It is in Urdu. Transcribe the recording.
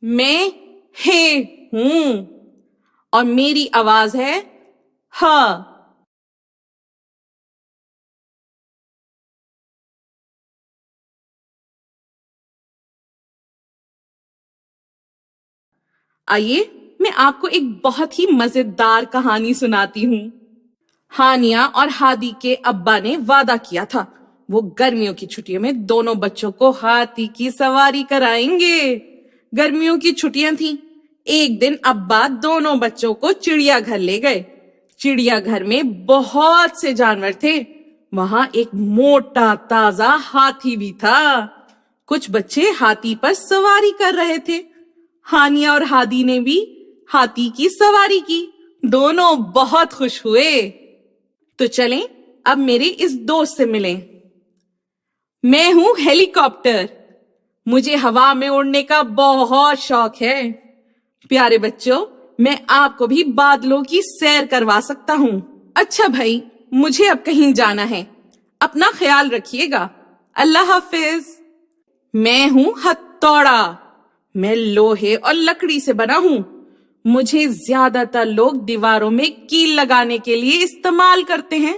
میں ہے ہوں اور میری آواز ہے ہ. آئیے میں آپ کو ایک بہت ہی مزیدار کہانی سناتی ہوں. ہانیہ اور ہادی کے ابا نے وعدہ کیا تھا وہ گرمیوں کی چھٹیوں میں دونوں بچوں کو ہاتھی کی سواری کرائیں گے. گرمیوں کی چھٹیاں تھیں. ایک دن ابا دونوں بچوں کو چڑیا گھر لے گئے. چڑیا گھر میں بہت سے جانور تھے. وہاں ایک موٹا تازہ ہاتھی بھی تھا. کچھ بچے ہاتھی پر سواری کر رہے تھے. ہانیہ اور ہادی نے بھی ہاتھی کی سواری کی. دونوں بہت خوش ہوئے. تو چلیں اب میرے اس دوست سے ملیں. میں ہوں ہیلی کاپٹر. مجھے ہوا میں اڑنے کا بہت شوق ہے. پیارے بچوں، میں آپ کو بھی بادلوں کی سیر کروا سکتا ہوں. اچھا بھائی، مجھے اب کہیں جانا ہے. اپنا خیال رکھیے گا. اللہ حافظ. میں ہوں ہتھوڑا. میں لوہے اور لکڑی سے بنا ہوں. مجھے زیادہ تر لوگ دیواروں میں کیل لگانے کے لیے استعمال کرتے ہیں.